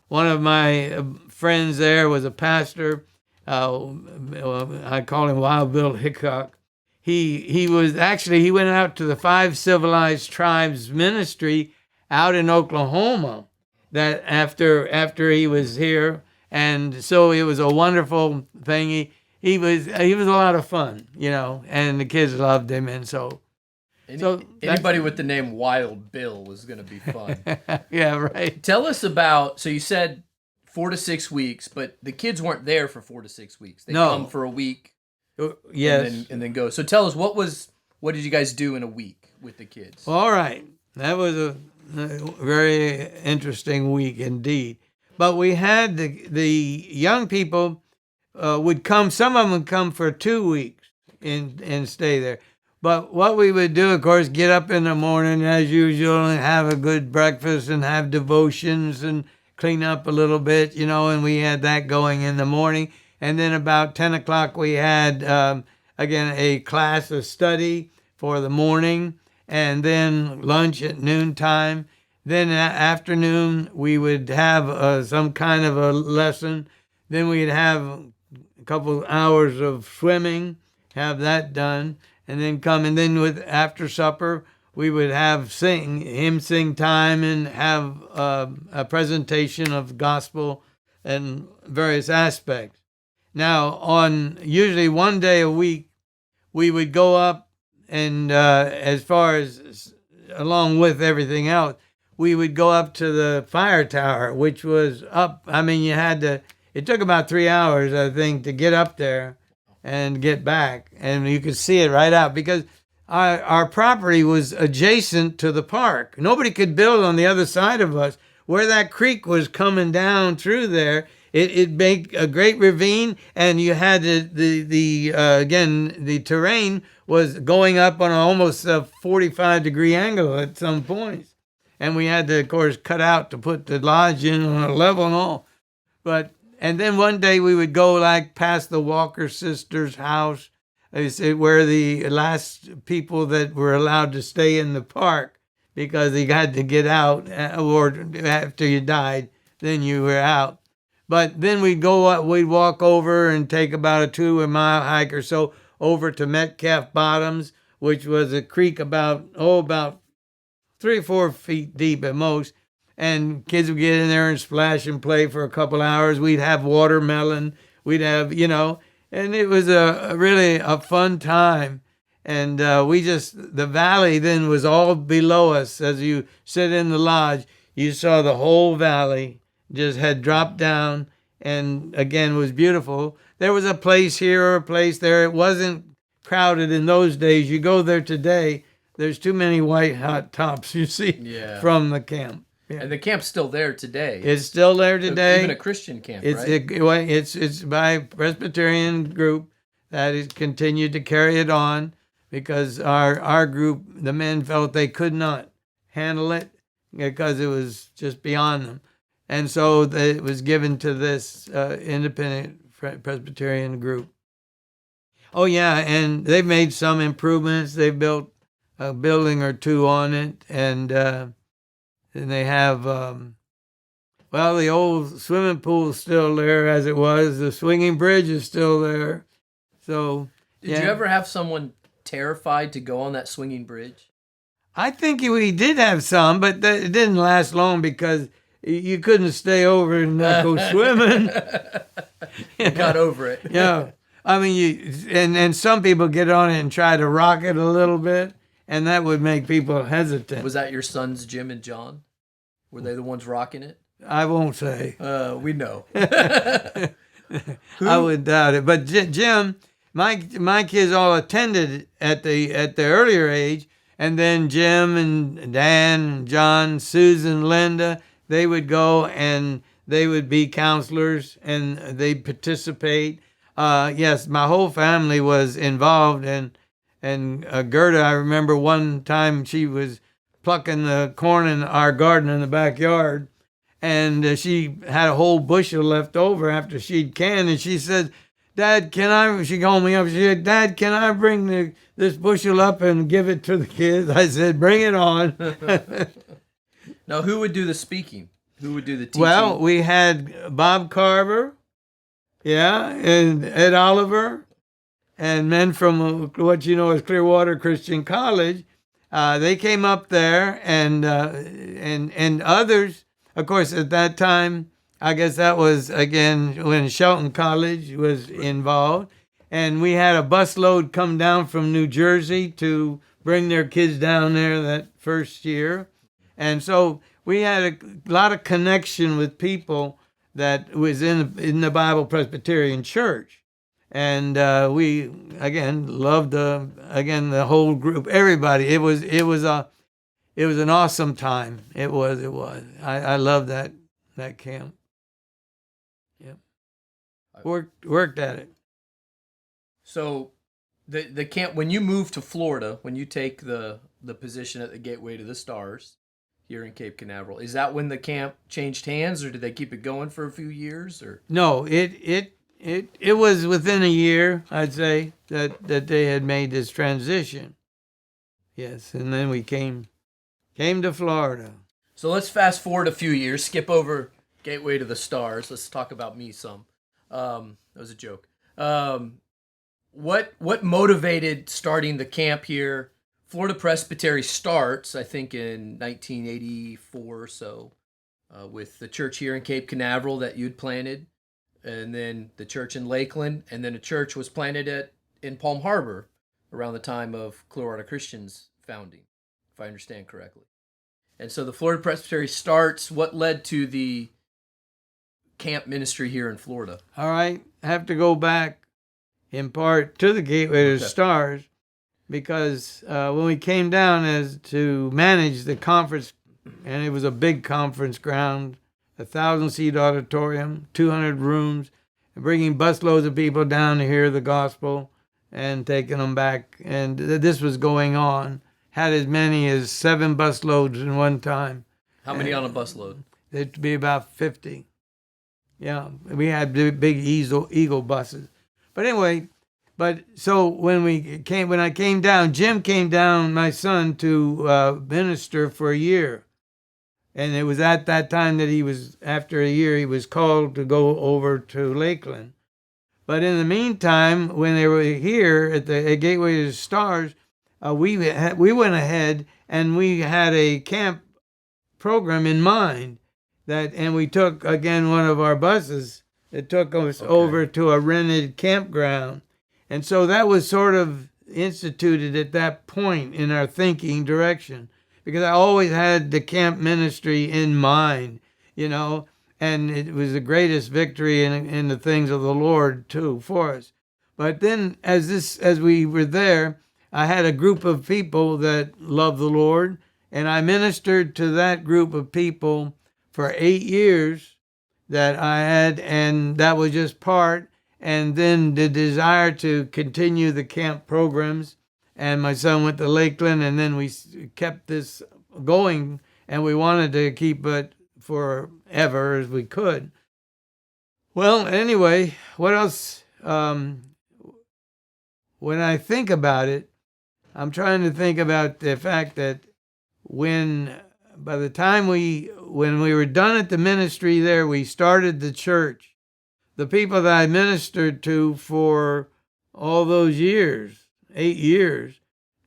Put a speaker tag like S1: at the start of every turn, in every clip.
S1: one of my friends there was a pastor. I call him Wild Bill Hickok. He went out to the Five Civilized Tribes ministry out in Oklahoma. That after he was here, and so it was a wonderful thing. He was a lot of fun, and the kids loved him, and so.
S2: Anybody with the name Wild Bill was going to be fun.
S1: Yeah, right.
S2: Tell us about, so you said 4 to 6 weeks, but the kids weren't there for 4 to 6 weeks. They come for a week.
S1: Yes.
S2: And then go. So tell us, what did you guys do in a week with the kids?
S1: Well, all right. That was a very interesting week indeed. But we had the young people would come, some of them would come for 2 weeks and stay there. But what we would do, of course, get up in the morning as usual and have a good breakfast and have devotions and clean up a little bit, and we had that going in the morning. And then about 10 o'clock we had, again, a class of study for the morning, and then lunch at noontime. Then in the afternoon we would have some kind of a lesson. Then we'd have a couple hours of swimming, have that done. And then with after supper, we would have hymn sing time and have a presentation of gospel and various aspects. Now, on usually one day a week, we would go up and as far as along with everything else, we would go up to the fire tower, which was up. I mean, it took about 3 hours, I think, to get up there and get back, and you could see it right out because our property was adjacent to the park. Nobody could build on the other side of us. Where that creek was coming down through there, it made a great ravine, and you had the terrain was going up on almost a 45-degree angle at some points, and we had to, of course, cut out to put the lodge in on a level and all, And then one day we would go past the Walker sisters' house, where the last people that were allowed to stay in the park because they had to get out, or after you died, then you were out. But then we'd walk over and take about a 2-mile hike or so over to Metcalf Bottoms, which was a creek about 3 or 4 feet deep at most. And kids would get in there and splash and play for a couple hours. We'd have watermelon. We'd have, and it was really a fun time. And the valley then was all below us. As you sit in the lodge, you saw the whole valley just had dropped down, and again, was beautiful. There was a place here or a place there. It wasn't crowded in those days. You go there today, there's too many white hot tops you see from the camp.
S2: Yeah. And the camp's still there today.
S1: It's still there today.
S2: Even a Christian camp, right?
S1: It's by a Presbyterian group that has continued to carry it on because our group, the men felt they could not handle it because it was just beyond them. And so it was given to this independent Presbyterian group. Oh, yeah, and they've made some improvements. They've built a building or two on it, and they have, the old swimming pool is still there as it was. The swinging bridge is still there. So,
S2: Did you ever have someone terrified to go on that swinging bridge?
S1: I think we did have some, but it didn't last long because you couldn't stay over and not go swimming.
S2: You got over it.
S1: Yeah. I mean, and some people get on it and try to rock it a little bit, and that would make people hesitant.
S2: Was that your sons, Jim and John? Were they the ones rocking it?
S1: I won't say.
S2: We know.
S1: I would doubt it. But Jim, my kids all attended at the earlier age, and then Jim and Dan and John, Susan, Linda, they would go and they would be counselors and they'd participate. Yes, my whole family was involved, and Gerda, I remember one time she was plucking the corn in our garden in the backyard, and she had a whole bushel left over after she'd canned, and she said, "Dad, she called me up, she said, "Dad, can I bring this bushel up and give it to the kids?" I said, "Bring it on."
S2: Now, who would do the speaking? Who would do the teaching?
S1: Well, we had Bob Carver, yeah, and Ed Oliver, and men from what you know as Clearwater Christian College. They came up there, and others. Of course, at that time, I guess that was again when Shelton College was involved, and we had a busload come down from New Jersey to bring their kids down there that first year, and so we had a lot of connection with people that was in the Bible Presbyterian Church, and we again loved the whole group, everybody. It was an awesome time. It was. I love that camp. Yep. Worked at it.
S2: So the camp, when you move to Florida, when you take the position at the Gateway to the Stars here in Cape Canaveral, is that when the camp changed hands, or did they keep it going for a few years? Or
S1: no, it was within a year, I'd say, that they had made this transition. Yes, and then we came to Florida.
S2: So let's fast forward a few years, skip over Gateway to the Stars. Let's talk about me some. That was a joke. What motivated starting the camp here? Florida Presbytery starts, I think, in 1984 or so, with the church here in Cape Canaveral that you'd planted, and then the church in Lakeland, and then a church was planted in Palm Harbor around the time of Clearwater Christian's founding, if I understand correctly. And so the Florida Presbytery starts. What led to the camp ministry here in Florida?
S1: All right, I have to go back in part to the Gateway to the Stars, because when we came down as to manage the conference, and it was a big conference ground, 1,000-seat auditorium, 200 rooms, bringing busloads of people down to hear the gospel and taking them back, and this was going on. Had as many as 7 busloads in one time.
S2: How many on a busload?
S1: It'd be about 50. Yeah, we had big Eagle buses. But anyway, so when I came down, Jim came down, my son, to minister for a year. And it was at that time that after a year, he was called to go over to Lakeland. But in the meantime, when they were here at Gateway to the Stars, we went ahead and we had a camp program in mind, and we took, again, one of our buses. It took us over to a rented campground. And so that was sort of instituted at that point in our thinking direction, because I always had the camp ministry in mind, and it was the greatest victory in the things of the Lord, too, for us. But then as we were there, I had a group of people that loved the Lord, and I ministered to that group of people for 8 years that I had, and that was just part. And then the desire to continue the camp programs, and my son went to Lakeland, and then we kept this going, and we wanted to keep it forever as we could. Well, anyway, what else? When I think about it, I'm trying to think about the fact that by the time when we were done at the ministry there, we started the church. The people that I ministered to for all those years, 8 years,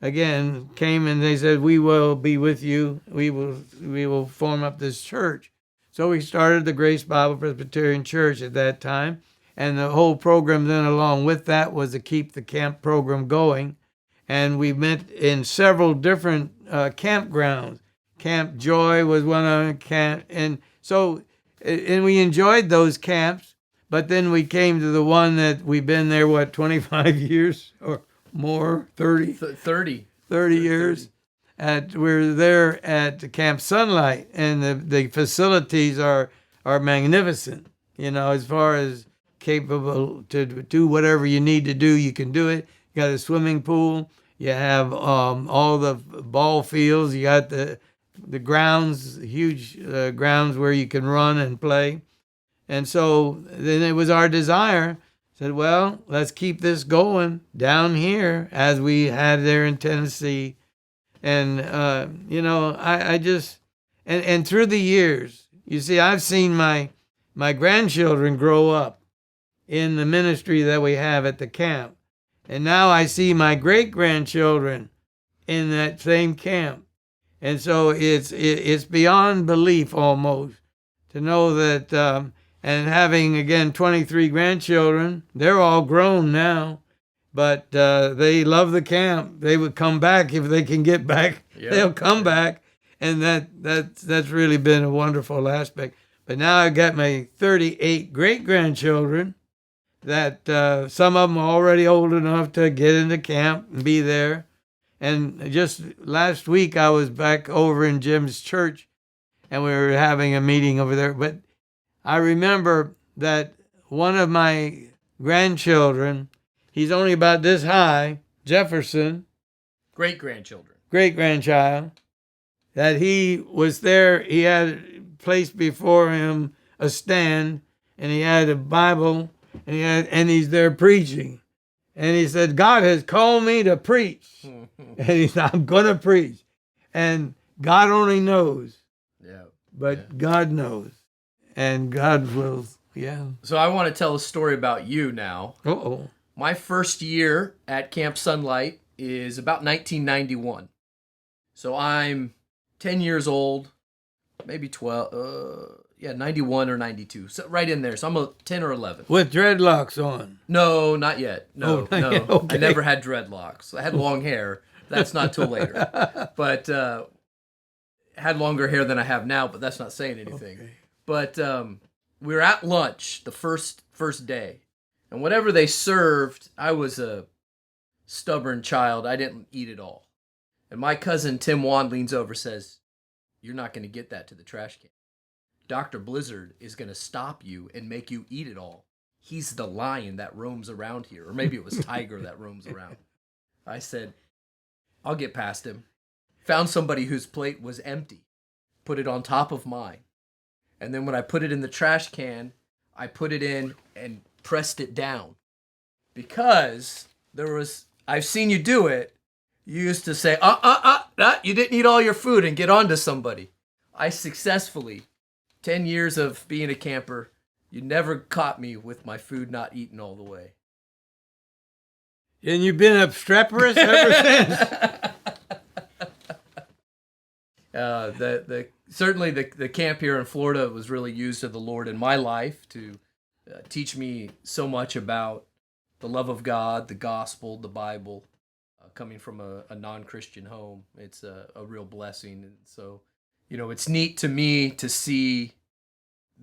S1: again, came and they said, "We will be with you. We will form up this church." So we started the Grace Bible Presbyterian Church at that time. And the whole program then along with that was to keep the camp program going. And we met in several different campgrounds. Camp Joy was one of them. And we enjoyed those camps. But then we came to the one that we've been there, 25 years or more, 30? 30 years. We're there at Camp Sunlight, and the facilities are magnificent. As far as capable to do whatever you need to do, you can do it. You got a swimming pool. You have all the ball fields. You got the grounds, huge grounds where you can run and play. And so then it was our desire, said, well, let's keep this going down here as we had there in Tennessee. And, I just, and through the years, you see, I've seen my grandchildren grow up in the ministry that we have at the camp. And now I see my great-grandchildren in that same camp. And so it's beyond belief almost to know that, and having, again, 23 grandchildren, they're all grown now, but they love the camp. They would come back if they can get back. Yeah. They'll come back. And that's really been a wonderful aspect. But now I've got my 38 great-grandchildren that some of them are already old enough to get into camp and be there. And just last week I was back over in Jim's church and we were having a meeting over there. But I remember that one of my grandchildren, he's only about this high, Jefferson. Great-grandchild. That he was there, he had placed before him a stand, and he had a Bible, and he's there preaching. And he said, God has called me to preach. And he said, I'm going to preach. And God only knows. Yeah. But God knows. And God will, yeah.
S2: So I want to tell a story about you now.
S1: Uh-oh.
S2: My first year at Camp Sunlight is about 1991. So I'm 10 years old, maybe 12, 91 or 92. So right in there. So I'm a 10 or 11.
S1: With dreadlocks on?
S2: No, not yet. No,
S1: not
S2: no.
S1: yet. Okay.
S2: I never had dreadlocks. I had long hair. That's not till later. But had longer hair than I have now, but that's not saying anything. Okay. But we were at lunch the first day. And whatever they served, I was a stubborn child. I didn't eat it all. And my cousin Tim Wan leans over and says, you're not going to get that to the trash can. Dr. Blizzard is going to stop you and make you eat it all. He's the lion that roams around here. Or maybe it was Tiger that roams around. I said, I'll get past him. Found somebody whose plate was empty. Put it on top of mine. And then when I put it in the trash can, I put it in and pressed it down. Because I've seen you do it. You used to say, you didn't eat all your food and get on to somebody. I successfully, 10 years of being a camper, you never caught me with my food not eaten all the way.
S1: And you've been obstreperous ever since?
S2: Certainly the camp here in Florida was really used of the Lord in my life to teach me so much about the love of God, the gospel, the Bible. Coming from a non-Christian home, it's a real blessing. And so, it's neat to me to see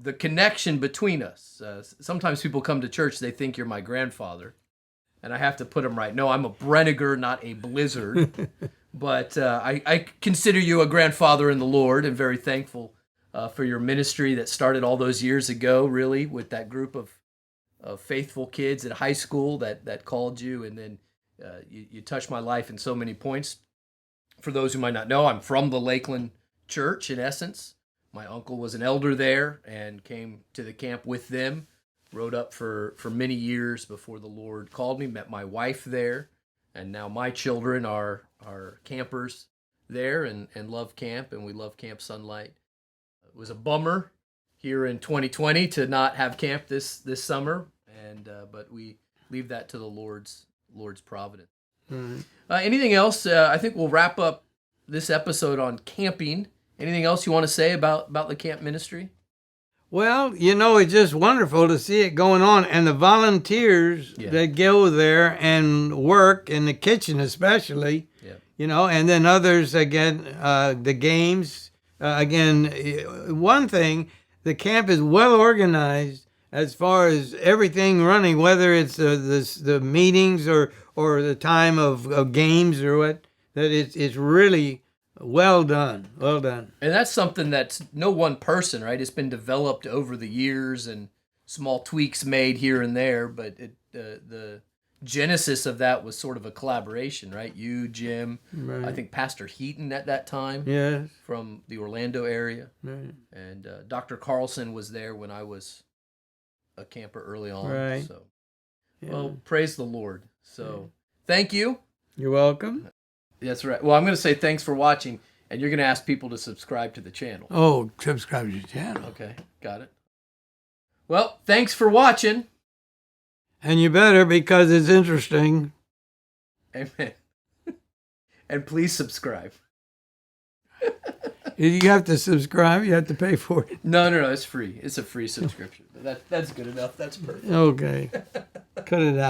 S2: the connection between us. Sometimes people come to church, they think you're my grandfather, and I have to put them right. No, I'm a Brenniger, not a Blizzard. But I consider you a grandfather in the Lord and very thankful for your ministry that started all those years ago, really, with that group of faithful kids at high school that called you, and then you touched my life in so many points. For those who might not know, I'm from the Lakeland Church, in essence. My uncle was an elder there and came to the camp with them. Rode up for many years before the Lord called me. Met my wife there. And now my children are campers there and love camp, and we love Camp Sunlight. It was a bummer here in 2020 to not have camp this summer, but we leave that to the Lord's providence. Mm-hmm. Anything else? I think we'll wrap up this episode on camping. Anything else you want to say about the camp ministry?
S1: Well, it's just wonderful to see it going on, and the volunteers that go there and work in the kitchen especially, and then others, again, the games. Again, one thing, the camp is well organized as far as everything running, whether it's the meetings or the time of games or what, that it's really well done. Well done.
S2: And that's something that's no one person, right? It's been developed over the years and small tweaks made here and there, but the genesis of that was sort of a collaboration, right? You, Jim, right. I think Pastor Heaton at that time,
S1: yes,
S2: from the Orlando area,
S1: right.
S2: And Dr. Carlson was there when I was a camper early on.
S1: Right.
S2: So, well, praise the Lord. So, thank you.
S1: You're welcome.
S2: That's right. Well, I'm going to say thanks for watching. And you're going to ask people to subscribe to the channel.
S1: Oh, subscribe to the channel.
S2: Okay, got it. Well, thanks for watching.
S1: And you better, because it's interesting.
S2: Amen. And please subscribe.
S1: You have to subscribe. You have to pay for it.
S2: No, it's free. It's a free subscription. That's good enough. That's perfect.
S1: Okay. Cut it out.